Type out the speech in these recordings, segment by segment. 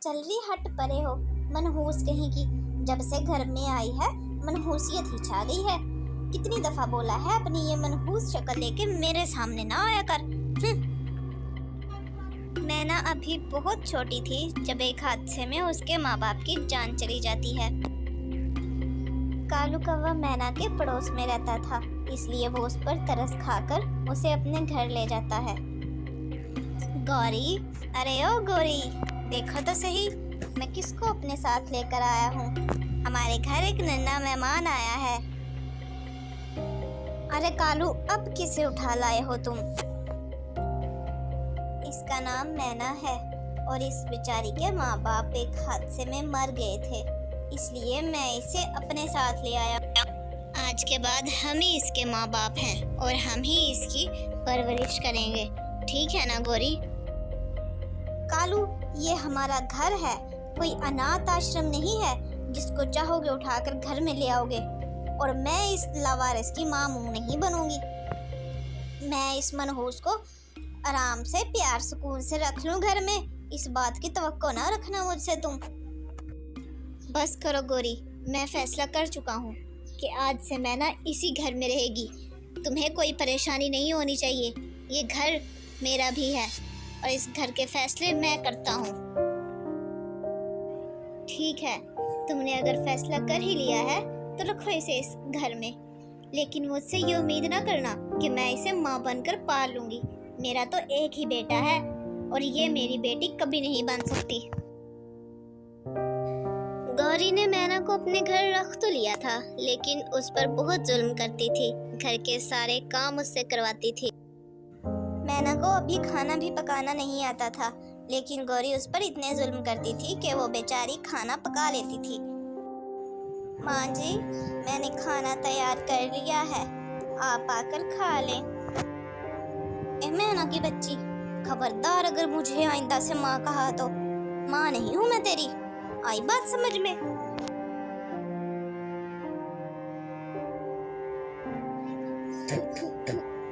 रही हट परे हो, मनहूस कहीं की। जब से घर में आई है मनहूसियत ही छा गई है। कितनी दफा बोला है अपनी ये मनहूस शक्ल लेके मेरे सामने ना आया कर। मैना अभी बहुत छोटी थी जब एक हादसे में उसके माँ बाप की जान चली जाती है। कालू कौवा मैना के पड़ोस में रहता था, इसलिए वो उस पर तरस खाकर उसे अपने घर ले जाता है। गौरी, अरे ओ गौरी, देखो तो सही मैं किसको अपने साथ लेकर आया हूँ। हमारे घर एक नन्हा मेहमान आया है। अरे कालू, अब किसे उठा लाए हो तुम? इसका नाम मैना है और इस बेचारी के माँ बाप एक हादसे में मर गए थे, इसलिए मैं इसे अपने साथ ले आया। आज के बाद हम ही इसके माँ बाप हैं और हम ही इसकी परवरिश करेंगे, ठीक है ना गौरी? कालू, ये हमारा घर है, कोई अनाथ आश्रम नहीं है जिसको चाहोगे उठाकर घर में ले आओगे। और मैं इस लावारिस की माँ मुँह नहीं बनूंगी। मैं इस मनहूस को आराम से प्यार सुकून से रख लूं घर में, इस बात की तवक्को ना रखना मुझसे तुम। बस करो गौरी, मैं फैसला कर चुका हूँ कि आज से मैना इसी घर में रहेगी। तुम्हें कोई परेशानी नहीं होनी चाहिए। ये घर मेरा भी है और इस घर के फैसले मैं करता हूँ। ठीक है, तुमने अगर फैसला कर ही लिया है तो रखो इसे इस घर में, लेकिन मुझसे ये उम्मीद ना करना कि मैं इसे माँ बनकर पाल लूंगी। मेरा तो एक ही बेटा है और ये मेरी बेटी कभी नहीं बन सकती। गौरी ने मैना को अपने घर रख तो लिया था, लेकिन उस पर बहुत जुल्म करती थी। घर के सारे काम उससे करवाती थी। मैना को अभी खाना भी पकाना नहीं आता था, लेकिन गौरी उस पर इतने जुल्म करती थी कि वो बेचारी खाना पका लेती थी। माँ जी, मैंने खाना तैयार कर लिया है, आप आकर खा लें। ए मैना की बच्ची, खबरदार अगर मुझे आइंदा से माँ कहा तो। माँ नहीं हूँ मैं तेरी, आई बात समझ में?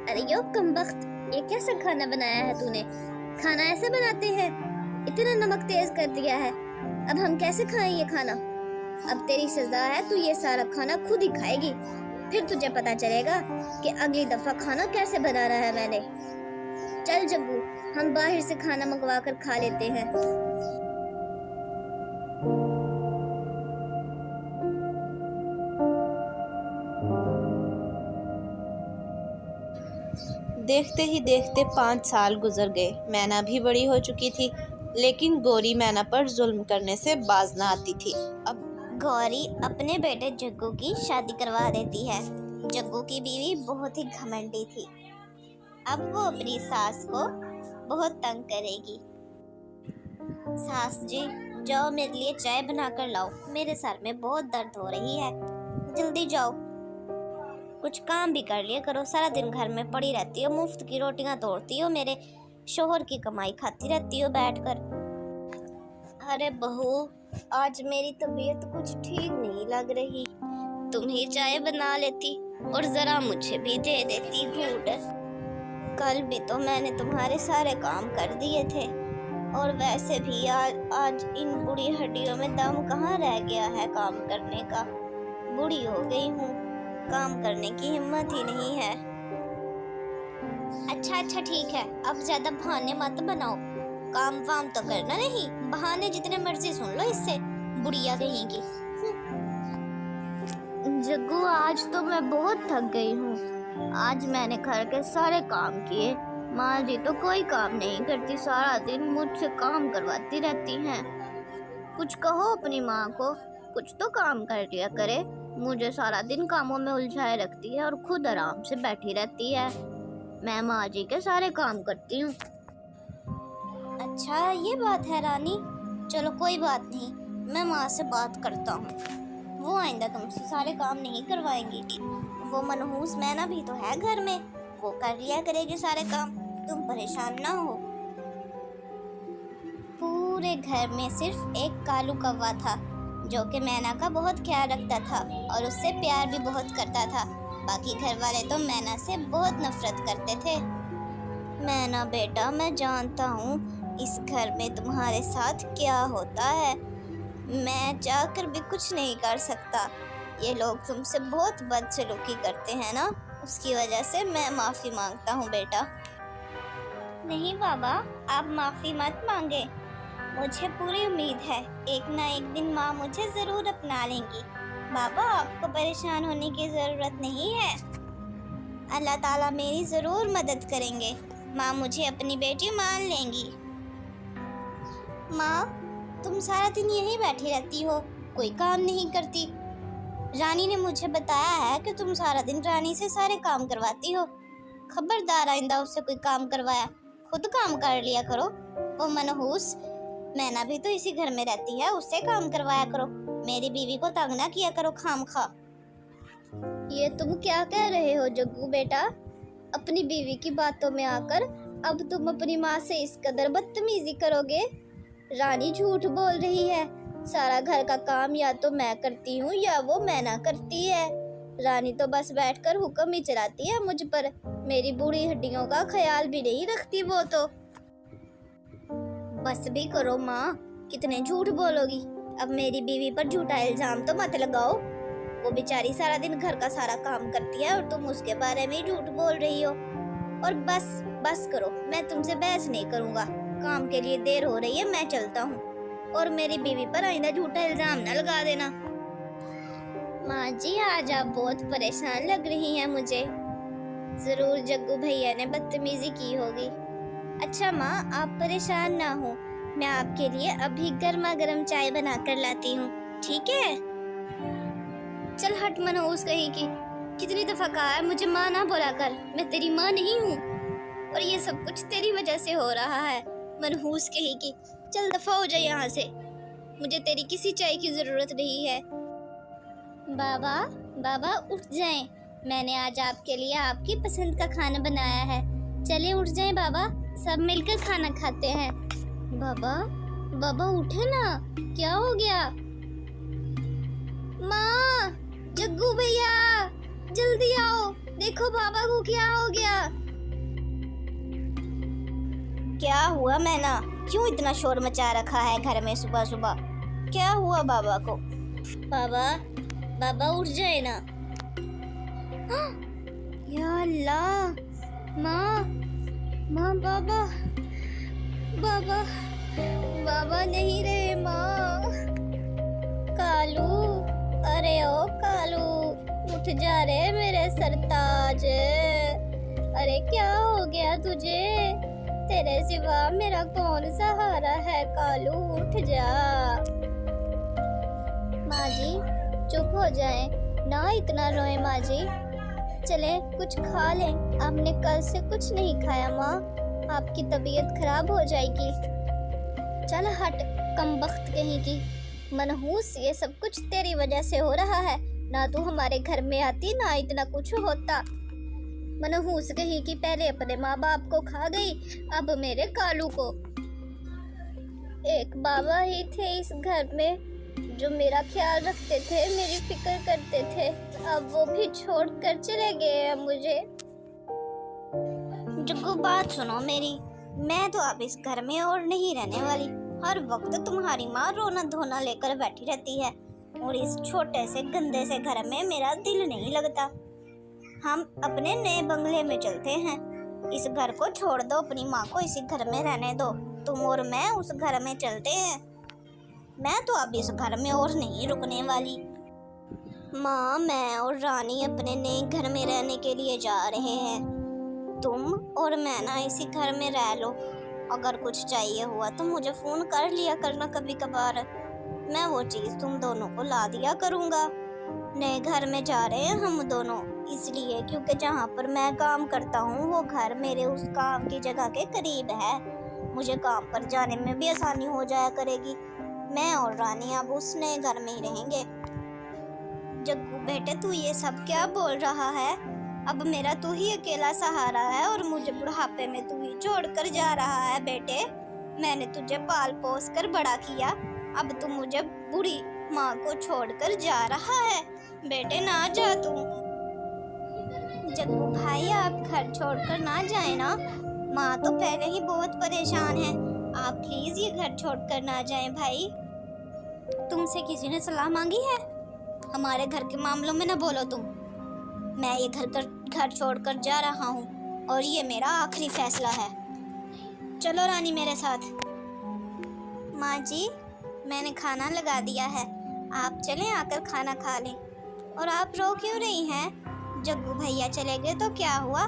अरे यो कमबख्त, ये कैसा खाना बनाया है तूने? खाना ऐसे बनाते हैं? इतना नमक तेज कर दिया है, अब हम कैसे खाएं ये खाना? अब तेरी सजा है, तू ये सारा खाना खुद ही खाएगी, फिर तुझे पता चलेगा कि अगली दफा खाना कैसे बनाना है मैंने। चल जग्गू, हम बाहर से खाना मंगवा कर खा लेते हैं। देखते ही देखते 5 साल गुजर गए। मैना भी बड़ी हो चुकी थी, लेकिन गौरी मैना पर जुल्म करने से बाज ना आती थी। अब गौरी अपने बेटे जग्गू की शादी करवा देती है। जग्गू की बीवी बहुत ही घमंडी थी। अब वो अपनी सास को बहुत तंग करेगी। सास जी, जाओ मेरे लिए चाय बनाकर लाओ, मेरे सर में बहुत दर्द हो रही है। जल्दी जाओ, कुछ काम भी कर लिया करो, सारा दिन घर में पड़ी रहती हो, मुफ्त की रोटियां तोड़ती हो, मेरे शोहर की कमाई खाती रहती हो बैठकर। अरे बहू, आज मेरी तबीयत कुछ ठीक नहीं लग रही, तुम ही चाय बना लेती और जरा मुझे भी दे देती घूंट। कल भी तो मैंने तुम्हारे सारे काम कर दिए थे, और वैसे भी आज इन बूढ़ी हड्डियों में दम कहाँ रह गया है काम करने का। बूढ़ी हो गई हूँ, काम करने की हिम्मत ही नहीं है। अच्छा ठीक है, अब ज्यादा बहाने मत बनाओ, काम वाम तो करना नहीं, बहाने जितने मर्जी सुन लो इससे, बुढ़िया कहीं की। जग्गू, आज तो मैं बहुत थक गई हूँ। आज मैंने घर के सारे काम किए, माँ जी तो कोई काम नहीं करती, सारा दिन मुझसे काम करवाती रहती हैं। कुछ कहो अपनी माँ को, कुछ तो काम कर लिया करे। मुझे सारा दिन कामों में उलझाए रखती है और खुद आराम से बैठी रहती है। मैं माँ जी के सारे काम करती हूँ। अच्छा ये बात है रानी, चलो कोई बात नहीं, मैं माँ से बात करता हूँ, वो आइंदा तुमसे सारे काम नहीं करवाएंगी। वो मनहूस मैना भी तो है घर में, वो कर लिया करेगी सारे काम, तुम परेशान ना हो। पूरे घर में सिर्फ एक कालू कौवा था जो कि मैना का बहुत ख्याल रखता था और उससे प्यार भी बहुत करता था। बाकी घर वाले तो मैना से बहुत नफरत करते थे। मैना बेटा, मैं जानता हूँ इस घर में तुम्हारे साथ क्या होता है। मैं जाकर भी कुछ नहीं कर सकता। ये लोग तुमसे बहुत बदसलूकी करते हैं ना, उसकी वजह से मैं माफ़ी मांगता हूँ बेटा। नहीं बाबा, आप माफ़ी मत मांगे। मुझे पूरी उम्मीद है एक ना एक दिन माँ मुझे ज़रूर अपना लेंगी। बाबा, आपको परेशान होने की ज़रूरत नहीं है। अल्लाह ताला मेरी ज़रूर मदद करेंगे। माँ मुझे अपनी बेटी मान लेंगी। माँ, तुम सारा दिन यहीं बैठी रहती हो, कोई काम नहीं करती। रानी ने मुझे बताया है कि तुम सारा दिन रानी से सारे काम करवाती हो। खबरदार आइंदा उससे कोई काम करवाया, खुद काम कर लिया करो। वो मनहूस मैना भी तो इसी घर में रहती है, उससे काम करवाया करो। मेरी बीवी को तंग ना किया करो खामखा। ये तुम क्या कह रहे हो जग्गू बेटा? अपनी बीवी की बातों में आकर अब तुम अपनी माँ से इस कदर बदतमीजी करोगे? रानी झूठ बोल रही है। सारा घर का काम या तो मैं करती हूँ या वो मैना करती है। रानी तो बस बैठकर हुक्म ही चलाती है मुझ पर। मेरी बूढ़ी हड्डियों का ख्याल भी नहीं रखती वो तो। बस भी करो माँ, कितने झूठ बोलोगी। अब मेरी बीवी पर झूठा इल्जाम तो मत लगाओ। वो बेचारी सारा दिन घर का सारा काम करती है और तुम उसके बारे में झूठ बोल रही हो। और बस करो, मैं तुमसे बहस नहीं करूँगा। काम के लिए देर हो रही है, मैं चलता हूँ। और मेरी बीवी पर आइंदा झूठा इल्जाम न लगा देना। माँ जी, आज आप बहुत परेशान लग रही हैं मुझे। जरूर जग्गू भैया ने बदतमीजी की होगी। अच्छा माँ, आप परेशान ना हो, मैं आपके लिए अभी गर्मा गर्म चाय बना कर लाती हूँ, ठीक है? चल हट मनहूस कहीं की। कितनी दफा कहा है मुझे माँ ना बोला कर, मैं तेरी माँ नहीं हूँ। और ये सब कुछ तेरी वजह से हो रहा है, मनहूस कहीं की। चल दफा हो जाए यहाँ से, मुझे तेरी किसी चाय की जरूरत नहीं है। बाबा उठ जाएं, मैंने आज आपके लिए आपकी पसंद का खाना बनाया है। चले उठ जाएं बाबा, सब मिलकर खाना खाते हैं। बाबा उठे ना, क्या हो गया? माँ, जग्गू भैया जल्दी आओ, देखो बाबा को क्या हो गया। क्या हुआ मैना? क्यों इतना शोर मचा रखा है घर में सुबह सुबह? क्या हुआ बाबा को? बाबा उठ जाए ना। या अल्लाह, माँ बाबा नहीं रहे। माँ, कालू, अरे ओ कालू, उठ जा रे मेरे सरताज। अरे क्या हो गया तुझे? तेरे सिवा मेरा कौन सहारा है? कालू उठ जा। माँ जी चुप हो जाएं, ना इतना रोए माँ जी। चले कुछ खा लें, आपने कल से कुछ नहीं खाया माँ, आपकी तबीयत खराब हो जाएगी। चल हट कमबख्त कहीं की। मनहूस, ये सब कुछ तेरी वजह से हो रहा है। ना तू हमारे घर में आती ना इतना कुछ होता। मनहूस कहीं की, पहले अपने माँ बाप को खा गई, अब मेरे कालू को। एक बाबा ही थे इस घर में जो मेरा ख्याल रखते थे, मेरी फिक्र करते थे। अब वो भी छोड़कर चले गए हैं मुझे। जग्गू बात सुनो मेरी, मैं तो अब इस घर में और नहीं रहने वाली। हर वक्त तुम्हारी माँ रोना धोना लेकर बैठी रहती है और इस छोटे से गंदे से घर में मेरा दिल नहीं लगता। हम अपने नए बंगले में चलते हैं। इस घर को छोड़ दो, अपनी माँ को इसी घर में रहने दो। तुम और मैं उस घर में चलते हैं। मैं तो अब इस घर में और नहीं रुकने वाली। माँ, मैं और रानी अपने नए घर में रहने के लिए जा रहे हैं। तुम और मैं ना इसी घर में रह लो। अगर कुछ चाहिए हुआ तो मुझे फ़ोन कर लिया करना कभी कभार। मैं वो चीज़ तुम दोनों को ला दिया करूँगा। नए घर में जा रहे हैं हम दोनों, इसलिए क्योंकि जहाँ पर मैं काम करता हूँ वो घर मेरे उस काम की जगह के करीब है। मुझे काम पर जाने में भी आसानी हो जाया करेगी। मैं और रानी अब उस नए घर में ही रहेंगे। जग्गू बेटे, तू ये सब क्या बोल रहा है? अब मेरा तू ही अकेला सहारा है और मुझे बुढ़ापे में तू ही छोड़ कर जा रहा है। बेटे, मैंने तुझे पाल पोस कर बड़ा किया, अब तू मुझे बूढ़ी माँ को छोड़कर जा रहा है। बेटे ना जा तू। जग्गू भाई, आप घर छोड़कर ना जाए ना। माँ तो पहले ही बहुत परेशान है, आप प्लीज ये घर छोड़कर ना जाएं भाई। तुमसे किसी ने सलाह मांगी है? हमारे घर के मामलों में ना बोलो तुम। मैं ये घर छोड़कर जा रहा हूँ और ये मेरा आखिरी फैसला है। चलो रानी मेरे साथ। माँ जी, मैंने खाना लगा दिया है, आप चलें आकर खाना खा लें। और आप रो क्यों रही हैं? जग्गू भैया चले गए तो क्या हुआ?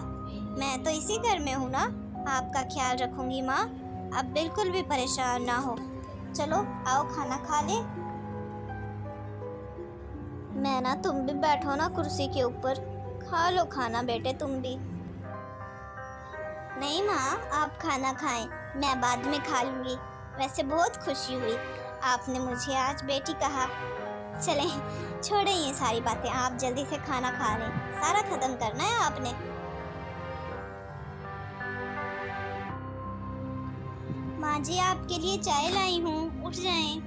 मैं तो इसी घर में हूँ ना, आपका ख्याल रखूंगी माँ। आप बिल्कुल भी परेशान ना हो। चलो आओ खाना खा ले। मैं ना, तुम भी बैठो ना कुर्सी के ऊपर, खा लो खाना बेटे तुम भी। नहीं माँ, आप खाना खाएं, मैं बाद में खा लूँगी। वैसे बहुत खुशी हुई आपने मुझे आज बेटी कहा। चलें, छोड़ें ये सारी बातें, आप जल्दी से खाना खा लें, सारा खत्म करना है आपने। माँ जी, आपके लिए चाय लाई हूँ, उठ जाएं।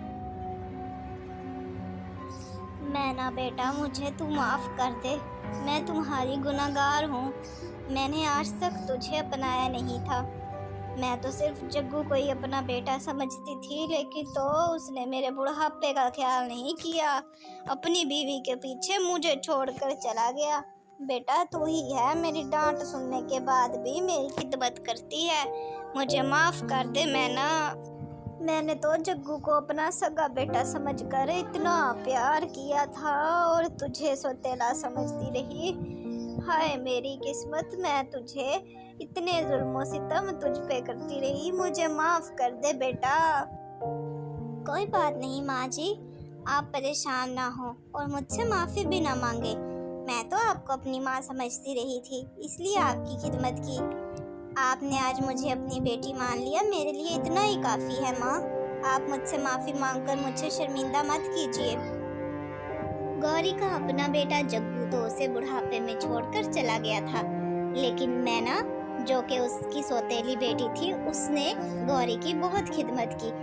मैना बेटा, मुझे तू माफ़ कर दे, मैं तुम्हारी गुनहगार हूँ। मैंने आज तक तुझे अपनाया नहीं था। मैं तो सिर्फ जग्गू को ही अपना बेटा समझती थी, लेकिन तो उसने मेरे बुढ़ापे का ख्याल नहीं किया, अपनी बीवी के पीछे मुझे छोड़कर चला गया। बेटा तू ही है मेरी डांट सुनने के बाद भी मेरी खिदमत करती है, मुझे माफ़ कर दे मैना। मैंने तो जग्गू को अपना सगा बेटा समझकर इतना प्यार किया था और तुझे सौतेला समझती रही। हाय मेरी किस्मत, मैं तुझे इतने जुल्म सितम तुझ पे करती रही, मुझे माफ़ कर दे बेटा। कोई बात नहीं माँ जी, आप परेशान ना हो और मुझसे माफ़ी भी ना मांगे। मैं तो आपको अपनी माँ समझती रही थी, इसलिए आपकी खिदमत की। आपने आज मुझे अपनी बेटी मान लिया, मेरे लिए इतना ही काफ़ी है माँ। आप मुझसे माफ़ी मांगकर मुझे शर्मिंदा मत कीजिए। गौरी का अपना बेटा जग्गू तो उसे बुढ़ापे में छोड़कर चला गया था, लेकिन मैना, जो कि उसकी सौतेली बेटी थी, उसने गौरी की बहुत खिदमत की।